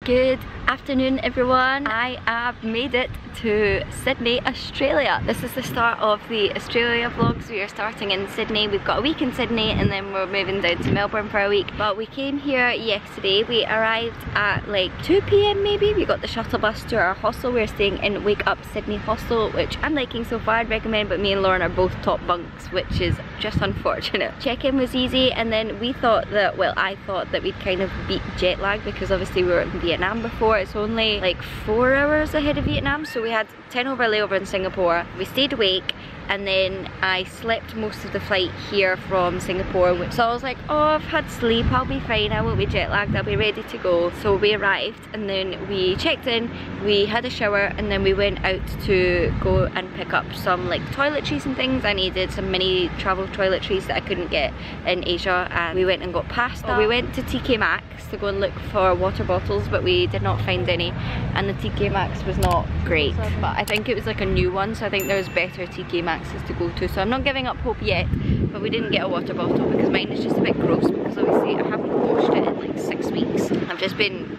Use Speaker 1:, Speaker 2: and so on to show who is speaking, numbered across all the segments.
Speaker 1: Good afternoon everyone. I have made it to Sydney, Australia. This is the start of the Australia vlogs. We are starting in Sydney. We've got a week in Sydney and then we're moving down to Melbourne for a week. But we came here yesterday. We arrived at like 2 PM maybe. We got the shuttle bus to our hostel. We're staying in Wake Up Sydney Hostel, which I'm liking so far. I'd recommend, but me and Lauren are both top bunks, which is just unfortunate. Check-in was easy, and then we thought that, well, I thought that we'd kind of beat jet lag because obviously we were in Vietnam before. It's only like 4 hours ahead of Vietnam, so we had 10 hour layover in Singapore. We stayed awake and then I slept most of the flight here from Singapore, so I was like, oh, I've had sleep, I'll be fine, I won't be jet lagged, I'll be ready to go. So we arrived and then we checked in, we had a shower, and then we went out to go and pick up some like toiletries and things. I needed some mini travel toiletries that I couldn't get in Asia, and we went and got pasta. We went to TK Maxx to go and look for water bottles, but we did not find any, and the TK Maxx was not great, but I think it was like a new one, so I think there's better TK Maxx's to go to, so I'm not giving up hope yet. But we didn't get a water bottle because mine is just a bit gross, because obviously I haven't washed it in like 6 weeks. I've just been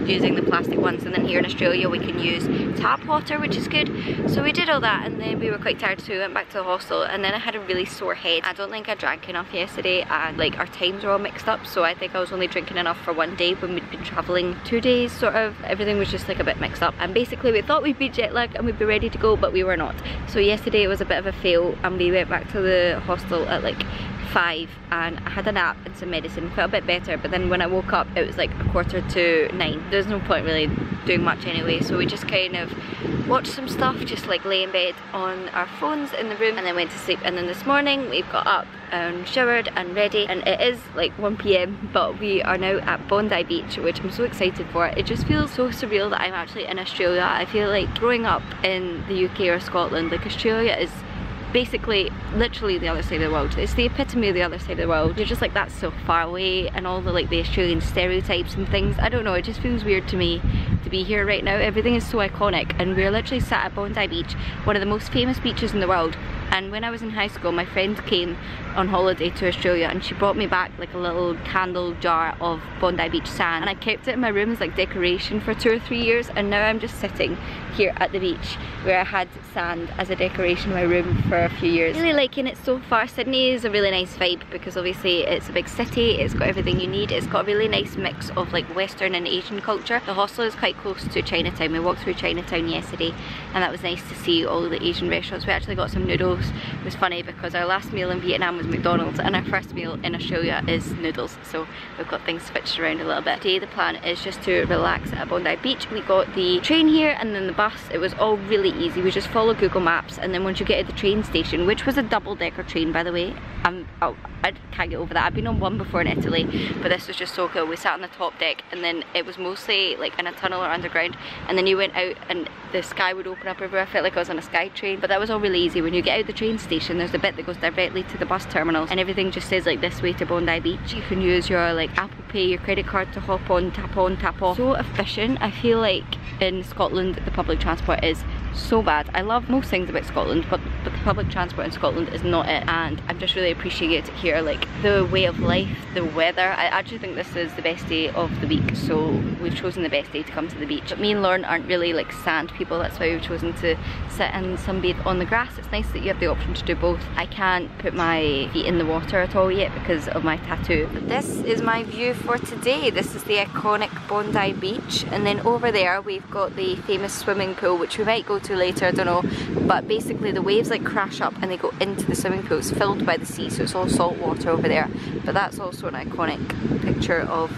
Speaker 1: using the plastic ones, and then here in Australia we can use tap water, which is good. So we did all that, and then we were quite tired, so we went back to the hostel, and then I had a really sore head. I don't think I drank enough yesterday, and like our times were all mixed up, so I think I was only drinking enough for one day when we'd been travelling 2 days, sort of. Everything was just like a bit mixed up, and basically we thought we'd be jet lagged and we'd be ready to go, but we were not. So yesterday it was a bit of a fail, and we went back to the hostel at like 5, and I had a nap and some medicine, felt a bit better, but then when I woke up it was like 8:45. There's no point really doing much anyway, so we just kind of watched some stuff, just like lay in bed on our phones in the room, and then went to sleep. And then this morning we've got up and showered and ready, and it is like 1 PM, but we are now at Bondi Beach, which I'm so excited for. It just feels so surreal that I'm actually in Australia. I feel like growing up in the UK or Scotland, like Australia is basically literally the other side of the world. It's the epitome of the other side of the world. You're just like, that's so far away, and all the like the Australian stereotypes and things. I don't know, it just feels weird to me to be here right now. Everything is so iconic, and we're literally sat at Bondi Beach, one of the most famous beaches in the world. And when I was in high school, my friend came on holiday to Australia, and she brought me back like a little candle jar of Bondi Beach sand, and I kept it in my room as like decoration for 2 or 3 years, and now I'm just sitting here at the beach where I had sand as a decoration in my room for a few years. Really liking it so far. Sydney is a really nice vibe because obviously it's a big city, it's got everything you need, it's got a really nice mix of like Western and Asian culture. The hostel is quite close to Chinatown. We walked through Chinatown yesterday, and that was nice to see all the Asian restaurants. We actually got some noodles. It was funny because our last meal in Vietnam was McDonald's, and our first meal in Australia is noodles, so we've got things switched around a little bit. Today the plan is just to relax at Bondi Beach. We got the train here and then the bus. It was all really easy. We just follow Google Maps, and then once you get to the train station, which was a double-decker train by the way, I can't get over that. I've been on one before in Italy, but this was just so cool. We sat on the top deck, and then it was mostly like in a tunnel or underground, and then you went out and the sky would open up everywhere. I felt like I was on a sky train, but that was all really easy. When you get out of the train station, there's a bit that goes directly to the bus terminals, and everything just says like this way to Bondi Beach. You can use your like Apple Pay, your credit card to hop on, tap off. So efficient. I feel like in Scotland the public transport is so bad. I love most things about Scotland, but the public transport in Scotland is not it, and I'm just really appreciating it here, like the way of life, the weather. I actually think this is the best day of the week, so we've chosen the best day to come to the beach. But me and Lauren aren't really like sand people, that's why we've chosen to sit and sunbathe on the grass. It's nice that you have the option to do both. I can't put my feet in the water at all yet because of my tattoo. But this is my view for today. This is the iconic Bondi Beach, and then over there we've got the famous swimming pool, which we might go to later, I don't know, but basically the waves like crash up and they go into the swimming pool. It's filled by the sea, so it's all salt water over there, but that's also an iconic picture of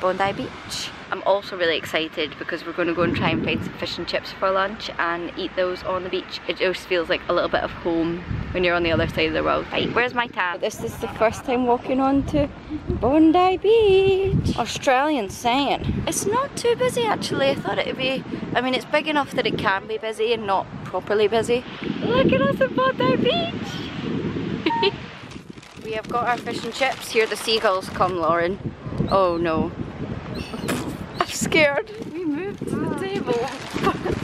Speaker 1: Bondi Beach. I'm also really excited because we're going to go and try and find some fish and chips for lunch and eat those on the beach. It just feels like a little bit of home when you're on the other side of the world. Right, where's my tab? This is the first time walking on to Bondi Beach. Australian saying. It's not too busy actually. I thought it'd be, I mean, it's big enough that it can be busy and not properly busy. Look at us at Bondi Beach. We have got our fish and chips. Here the seagulls come, Lauren. Oh no. I'm scared. We moved to the table.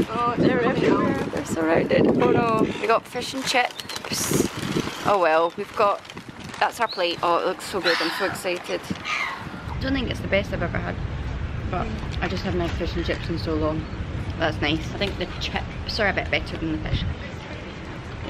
Speaker 1: Oh, they're everywhere. They're surrounded. Oh no. We got fish and chips. Oh well, we've got, that's our plate. Oh, it looks so good. I'm so excited. I don't think it's the best I've ever had. but I just haven't had fish and chips in so long. That's nice. I think the chips are a bit better than the fish.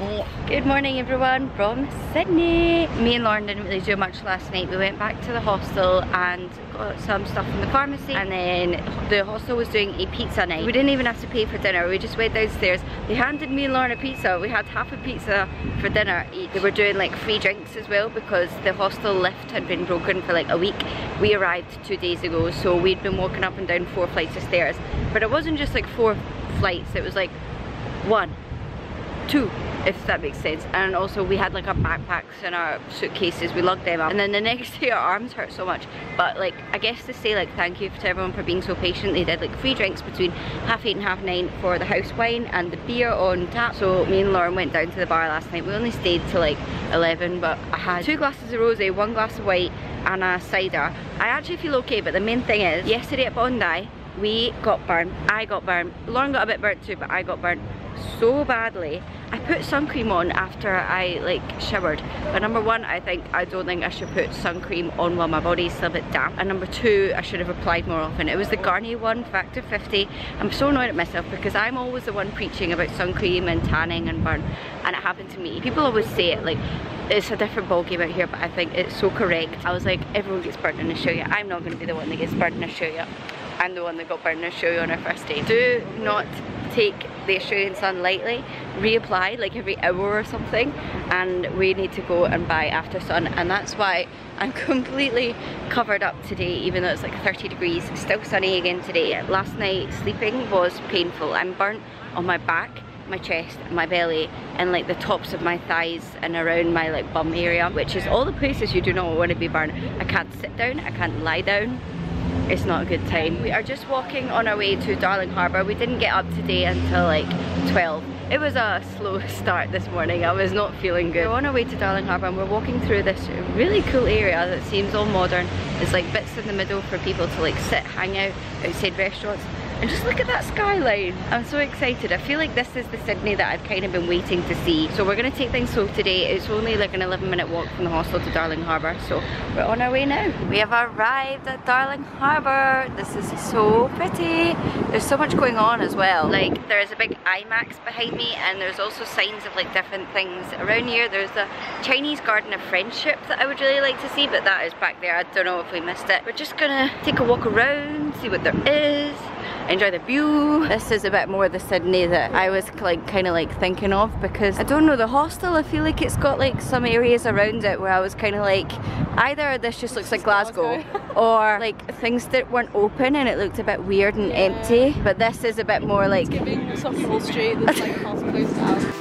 Speaker 1: Oh. Good morning everyone from Sydney. Me and Lauren didn't really do much last night. We went back to the hostel and got some stuff from the pharmacy, and then the hostel was doing a pizza night. We didn't even have to pay for dinner. We just went downstairs. They handed me and Lauren a pizza. We had half a pizza for dinner each. They were doing like free drinks as well because the hostel lift had been broken for like a week. We arrived 2 days ago, so we'd been walking up and down 4 flights of stairs. But it wasn't just like 4 flights, it was like 1, 2, if that makes sense. And also we had like our backpacks and our suitcases, we lugged them up, and then the next day our arms hurt so much. But like, I guess to say like thank you to everyone for being so patient, they did like free drinks between 8:30 and 9:30 for the house wine and the beer on tap. So me and Lauren went down to the bar last night. We only stayed till like 11, but I had 2 glasses of rosé, 1 glass of white and a cider. I actually feel okay, but the main thing is yesterday at Bondi we got burnt. I got burnt. Lauren got a bit burnt too, but I got burnt so badly. I put sun cream on after I like showered, but number 1, I don't think I should put sun cream on while my body's still a bit damp, and number 2, I should have applied more often. It was the Garnier one, Factor 50. I'm so annoyed at myself because I'm always the one preaching about sun cream and tanning and burn, and it happened to me. People always say it like it's a different ballgame out here, but I think it's so correct. I was like, everyone gets burnt in Australia. I'm not going to be the one that gets burnt in Australia. I'm the one that got burnt in Australia on our first day. Do not take the Australian sun lightly. Reapply like every hour or something, and we need to go and buy after sun, and that's why I'm completely covered up today, even though it's like 30 degrees. Still sunny again today. Last night sleeping was painful. I'm burnt on my back, my chest, my belly, and like the tops of my thighs and around my like bum area, which is all the places you do not want to be burnt. I can't sit down, I can't lie down. It's not a good time. We are just walking on our way to Darling Harbour. We didn't get up today until like 12. It was a slow start this morning. I was not feeling good. We're on our way to Darling Harbour and we're walking through this really cool area that seems all modern. There's like bits in the middle for people to like sit, hang out outside restaurants. And just look at that skyline. I'm so excited. I feel like this is the Sydney that I've kind of been waiting to see. So we're gonna take things slow today. It's only like an 11-minute walk from the hostel to Darling Harbour. So we're on our way now. We have arrived at Darling Harbour. This is so pretty. There's so much going on as well. Like there's a big IMAX behind me, and there's also signs of like different things around here. There's a Chinese Garden of Friendship that I would really like to see, but that is back there. I don't know if we missed it. We're just gonna take a walk around, see what there is. Enjoy the view. This is a bit more the Sydney that I was like kind of like thinking of, because I don't know, the hostel, I feel like it's got like some areas around it where I was kind of like, either this just looks like Glasgow or like things that weren't open and it looked a bit weird and empty, but this is a bit more like
Speaker 2: it's giving some Wall Street that's like half closed down.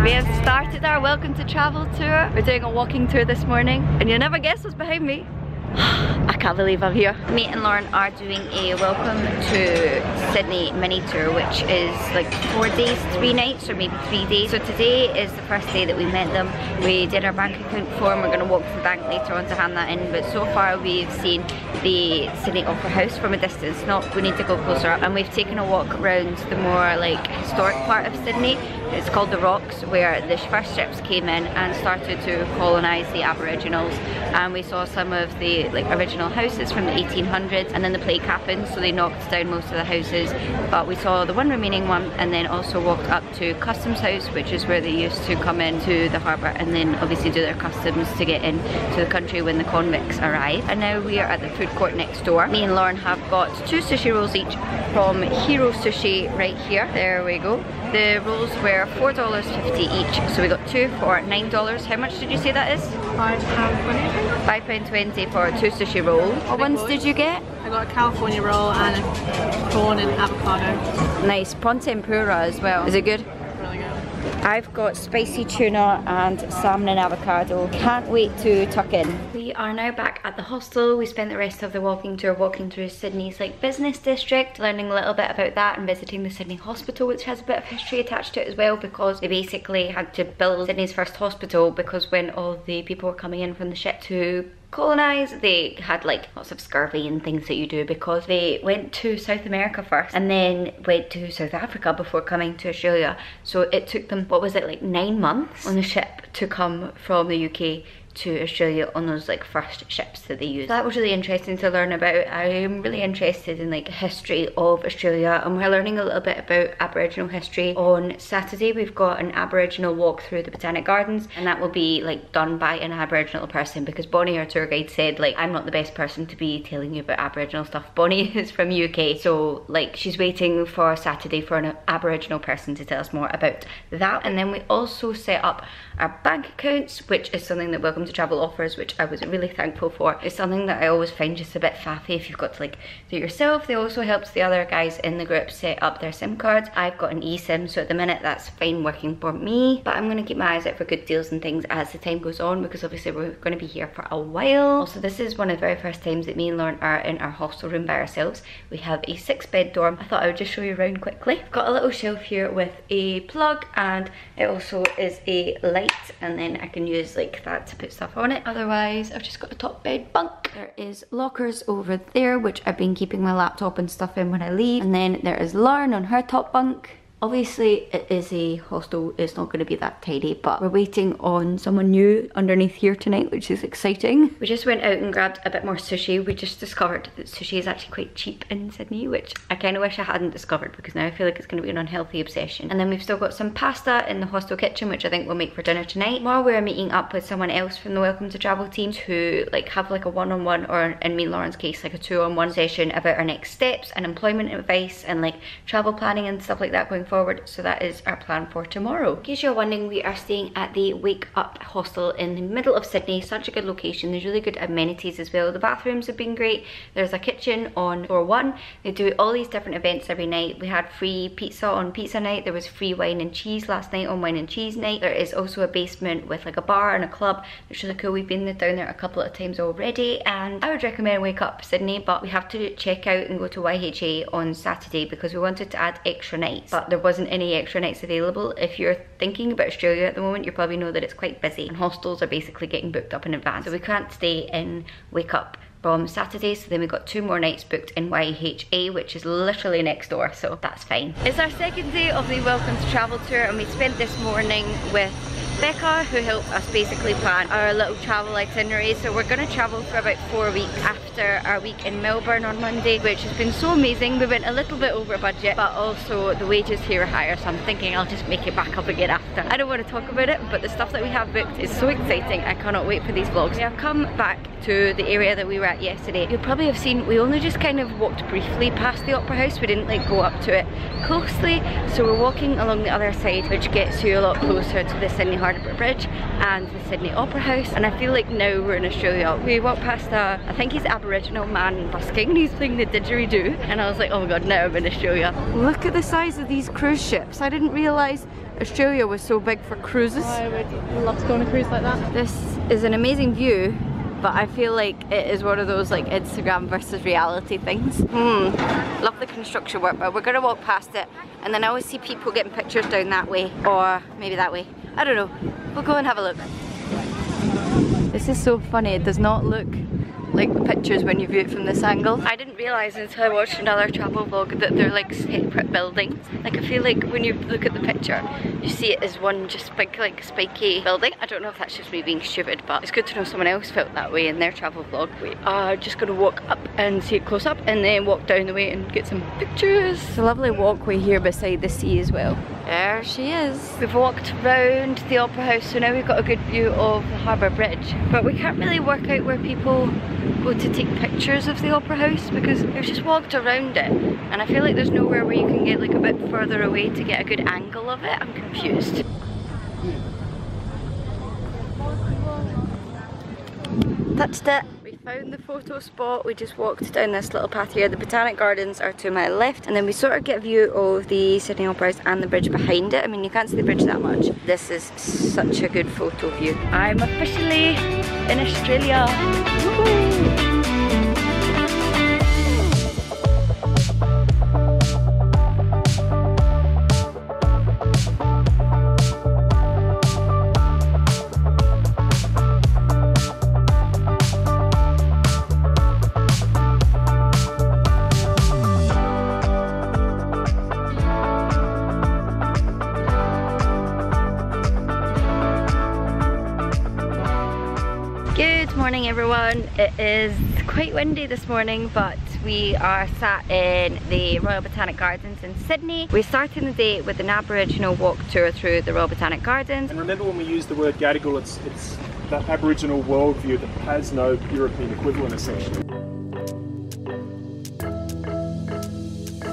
Speaker 1: We have started our welcome to travel tour. We're doing a walking tour this morning, and you'll never guess what's behind me. I can't believe I'm here. Me and Lauren are doing a welcome to Sydney mini tour, which is like 4 days, 3 nights, or maybe 3 days. So today is the first day that we met them. We did our bank account form. We're going to walk to the bank later on to hand that in, but so far we've seen the Sydney Opera House from a distance. No, we need to go closer up, and we've taken a walk around the more like historic part of Sydney. It's called the Rocks, where the first ships came in and started to colonise the Aboriginals, and we saw some of the like original houses from the 1800s, and then the plague happened so they knocked down most of the houses, but we saw the one remaining one, and then also walked up to Customs House, which is where they used to come into the harbour and then obviously do their customs to get in to the country when the convicts arrive. And now we are at the food court next door. Me and Lauren have got 2 sushi rolls each from Hero Sushi right here. There we go. The rolls were $4.50 each, so we got 2 for $9. How much did you say that is?
Speaker 2: £5.20.
Speaker 1: £5.20 for a 2 sushi roll. What ones did you get?
Speaker 2: I got a California roll and a prawn and avocado.
Speaker 1: Nice, prawn tempura as well. Is it good?
Speaker 2: Really good.
Speaker 1: I've got spicy tuna and salmon and avocado. Can't wait to tuck in. We are now back at the hostel. We spent the rest of the walking tour walking through Sydney's like business district, learning a little bit about that, and visiting the Sydney Hospital, which has a bit of history attached to it as well, because they basically had to build Sydney's first hospital because when all the people were coming in from the ship to colonized. They had like lots of scurvy and things that you do because they went to South America first and then went to South Africa before coming to Australia. So it took them, what was it, like 9 months on the ship to come from the UK to Australia on those like first ships that they used. That was really interesting to learn about. I am really interested in like history of Australia, and we're learning a little bit about Aboriginal history. On Saturday we've got an Aboriginal walk through the Botanic Gardens, and that will be like done by an Aboriginal person because Bonnie, our tour guide, said like I'm not the best person to be telling you about Aboriginal stuff. Bonnie is from UK, so like she's waiting for Saturday for an Aboriginal person to tell us more about that. And then we also set up our bank accounts, which is something that Welcome to Travel offers, which I was really thankful for. It's something that I always find just a bit faffy if you've got to like do it yourself. They also helped the other guys in the group set up their SIM cards. I've got an eSIM, so at the minute that's fine working for me, but I'm going to keep my eyes out for good deals and things as the time goes on, because obviously we're going to be here for a while. Also, this is one of the very first times that me and Lauren are in our hostel room by ourselves. We have a 6-bed dorm. I thought I would just show you around quickly. I've got a little shelf here with a plug, and it also is a light, and then I can use like that to put stuff on it. Otherwise, I've just got a top bed bunk. There is lockers over there, which I've been keeping my laptop and stuff in when I leave. And then there is Lauren on her top bunk. Obviously it is a hostel, it's not going to be that tidy, but we're waiting on someone new underneath here tonight, which is exciting. We just went out and grabbed a bit more sushi. We just discovered that sushi is actually quite cheap in Sydney, which I kind of wish I hadn't discovered because now I feel like it's going to be an unhealthy obsession. And then we've still got some pasta in the hostel kitchen, which I think we'll make for dinner tonight. Tomorrow we're meeting up with someone else from the Welcome to Travel team to like have like a one-on-one, or in me and Lauren's case like a 2-on-1 session about our next steps and employment advice and like travel planning and stuff like that going forward. So that is our plan for tomorrow. In case you're wondering, we are staying at the Wake Up hostel in the middle of Sydney. Such a good location. There's really good amenities as well. The bathrooms have been great. There's a kitchen on floor 1. They do all these different events every night. We had free pizza on pizza night. There was free wine and cheese last night on wine and cheese night. There is also a basement with like a bar and a club. It's really cool. We've been down there a couple of times already, and I would recommend Wake Up Sydney, but we have to check out and go to YHA on Saturday because we wanted to add extra nights, but there wasn't any extra nights available. If you're thinking about Australia at the moment, you probably know that it's quite busy and hostels are basically getting booked up in advance, so we can't stay in Wake Up from Saturday. So then we got 2 more nights booked in YHA, which is literally next door, so that's fine. It's our second day of the Welcome to Travel tour, and we spent this morning with Becca, who helped us basically plan our little travel itinerary. So we're going to travel for about 4 weeks after our week in Melbourne on Monday, which has been so amazing. We went a little bit over budget, but also the wages here are higher, so I'm thinking I'll just make it back up again after. I don't want to talk about it, but the stuff that we have booked is so exciting. I cannot wait for these vlogs. We have come back to the area that we were at yesterday. You'll probably have seen we only just kind of walked briefly past the Opera House. We didn't like go up to it closely, so we're walking along the other side, which gets you a lot closer to the Sydney Harbour Bridge and the Sydney Opera House. And I feel like now we're in Australia. We walked past I think he's Aboriginal man busking, and he's playing the didgeridoo, and I was like, oh my god, now I'm in Australia. Look at the size of these cruise ships. I didn't realise Australia was so big for cruises.
Speaker 2: I would love to go on a cruise like that.
Speaker 1: This is an amazing view, but I feel like it is one of those like Instagram versus reality things. Love the construction work, but we're gonna walk past it, and then I always see people getting pictures down that way, or maybe that way. I don't know. We'll go and have a look. This is so funny. It does not look like the pictures when you view it from this angle. I didn't realise until I watched another travel vlog that they're like separate buildings. Like I feel like when you look at the picture, you see it as one just big like spiky building. I don't know if that's just me being stupid, but it's good to know someone else felt that way in their travel vlog. We are just gonna walk up and see it close up, and then walk down the way and get some pictures. It's a lovely walkway here beside the sea as well. There she is. We've walked round the Opera House, so now we've got a good view of the Harbour Bridge. But we can't really work out where people go to take pictures of the Opera House because we've just walked around it, and I feel like there's nowhere where you can get like a bit further away to get a good angle of it. I'm confused. Touched it. We found the photo spot. We just walked down this little path here. The Botanic Gardens are to my left, and then we sort of get a view of the Sydney Opera House and the bridge behind it. I mean, you can't see the bridge that much. This is such a good photo view. I'm officially in Australia. Woohoo! Good morning everyone. It is quite windy this morning, but we are sat in the Royal Botanic Gardens in Sydney. We're starting the day with an Aboriginal walk tour through the Royal Botanic Gardens.
Speaker 3: And remember when we use the word Gadigal, it's that Aboriginal worldview that has no European equivalent essentially.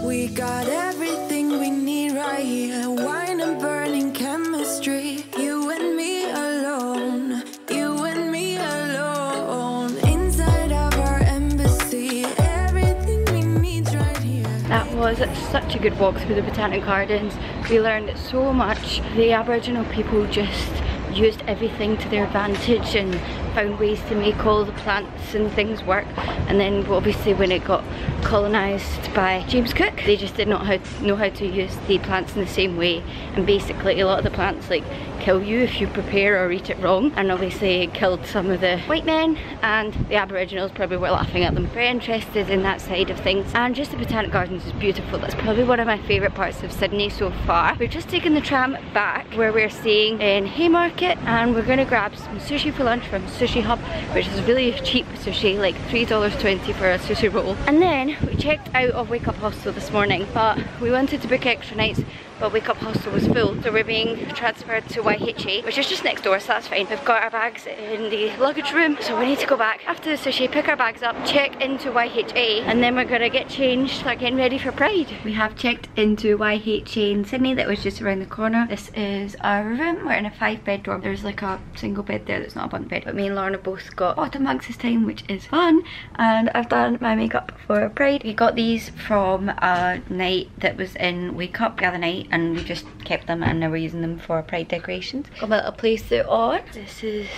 Speaker 4: We got everything we need right here. Wine and burning chemistry. You and me alone. You and me alone. Inside of our embassy. Everything we need right here.
Speaker 1: That was such a good walk through the Botanic Gardens. We learned so much. The Aboriginal people just used everything to their advantage and found ways to make all the plants and things work. And then obviously when it got colonised by James Cook, they just did not know how to use the plants in the same way, and basically a lot of the plants like kill you if you prepare or eat it wrong, and obviously it killed some of the white men, and the Aboriginals probably were laughing at them. Very interested in that side of things, and just the Botanic Gardens is beautiful. That's probably one of my favourite parts of Sydney so far. We've just taken the tram back where we're staying in Haymarket, and we're going to grab some sushi for lunch from Sushi Hub, which is really cheap sushi, like $3.20 for a sushi roll. And then we checked out of Wake Up Hostel this morning, but we wanted to book extra nights, but Wake Up Hostel was full, so we're being transferred to YHA, which is just next door, so that's fine. We've got our bags in the luggage room, so we need to go back after the sushi, pick our bags up, check into YHA, and then we're gonna get changed, start getting ready for Pride. We have checked into YHA in Sydney, that was just around the corner. This is our room. We're in a 5-bedroom. There's like a single bed there that's not a bunk bed, but me and Lauren have both got bottom mugs this time, which is fun. And I've done my makeup for Pride. We got these from a night that was in Wake Up the other night, and we just kept them and now we're using them for Pride decorations. Got my little play suit on. This is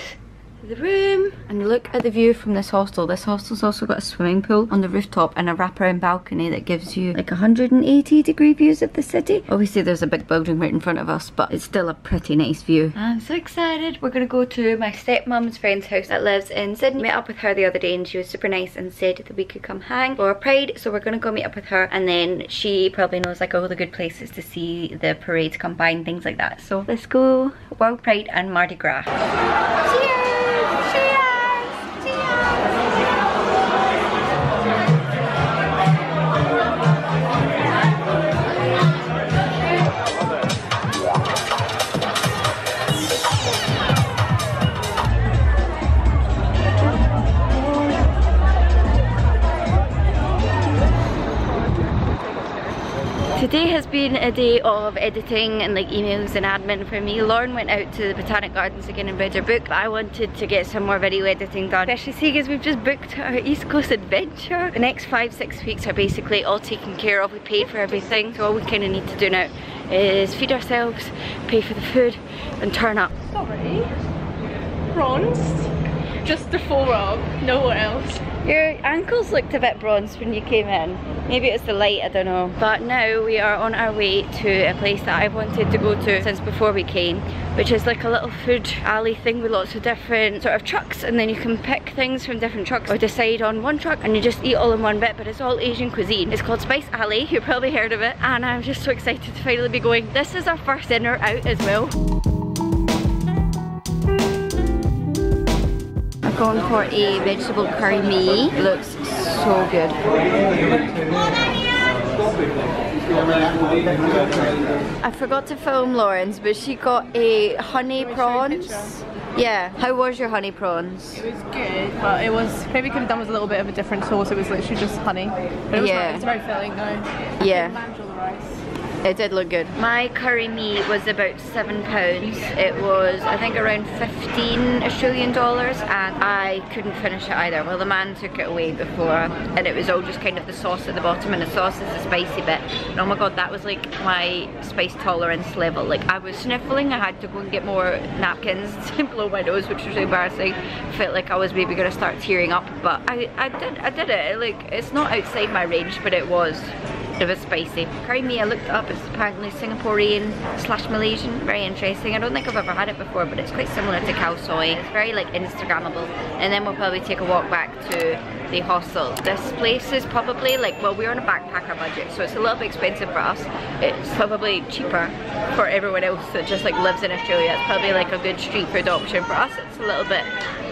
Speaker 1: the room, and look at the view from this hostel. This hostel's also got a swimming pool on the rooftop and a wraparound balcony that gives you like 180-degree views of the city. Obviously there's a big building right in front of us, but it's still a pretty nice view. I'm so excited. We're gonna go to my stepmom's friend's house that lives in Sydney. Met up with her the other day and she was super nice and said that we could come hang for Pride, so we're gonna go meet up with her, and then she probably knows like all the good places to see the parade combine, things like that. So let's go World Pride and Mardi Gras. Cheers! Today has been a day of editing and like emails and admin for me. Lauren went out to the Botanic Gardens again and read her book, but I wanted to get some more video editing done. Especially seeing as we've just booked our East Coast adventure. The next 5-6 weeks are basically all taken care of. We paid for everything, so all we kind of need to do now is feed ourselves, pay for the food, and turn up.
Speaker 2: Sorry. Bronzed. Just the 4 of, nowhere else.
Speaker 1: Your ankles looked a bit bronzed when you came in. Maybe it's the light, I don't know. But now we are on our way to a place that I've wanted to go to since before we came, which is like a little food alley thing with lots of different sort of trucks, and then you can pick things from different trucks or decide on one truck and you just eat all in one bit, but it's all Asian cuisine. It's called Spice Alley, you've probably heard of it, and I'm just so excited to finally be going. This is our first dinner out as well. I'm going for a vegetable curry mee. It looks so good. I forgot to film Lauren's, but she got a honey prawns. Yeah, how was your honey prawns?
Speaker 2: It was good, but it was, maybe could have done with a little bit of a different sauce. It was literally just honey. But it was
Speaker 1: yeah.
Speaker 2: It's very filling though.
Speaker 1: Yeah.
Speaker 2: Manage all the rice.
Speaker 1: It did look good. My curry mee was about £7. It was, I think, around 15 Australian dollars, and I couldn't finish it either. Well, the man took it away before, and it was all just kind of the sauce at the bottom, and the sauce is the spicy bit. And oh my god, that was like my spice tolerance level. Like, I was sniffling, I had to go and get more napkins to blow my nose, which was really embarrassing. Felt like I was maybe gonna start tearing up, but I did it. Like, it's not outside my range, but it was spicy. Curry mee, I looked up, it's apparently Singaporean / Malaysian. Very interesting. I don't think I've ever had it before, but it's quite similar to khao soi. It's very like Instagrammable. And then we'll probably take a walk back to the hostel. This place is probably like, well, we're on a backpacker budget, so it's a little bit expensive for us. It's probably cheaper for everyone else that just like lives in Australia. It's probably like a good street food option. For us, it's a little bit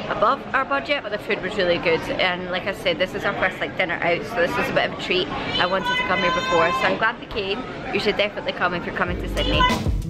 Speaker 1: above our budget, but the food was really good. And like I said, this is our first like dinner out, so this is a bit of a treat. I wanted to come here before, so I'm glad we came. You should definitely come if you're coming to Sydney.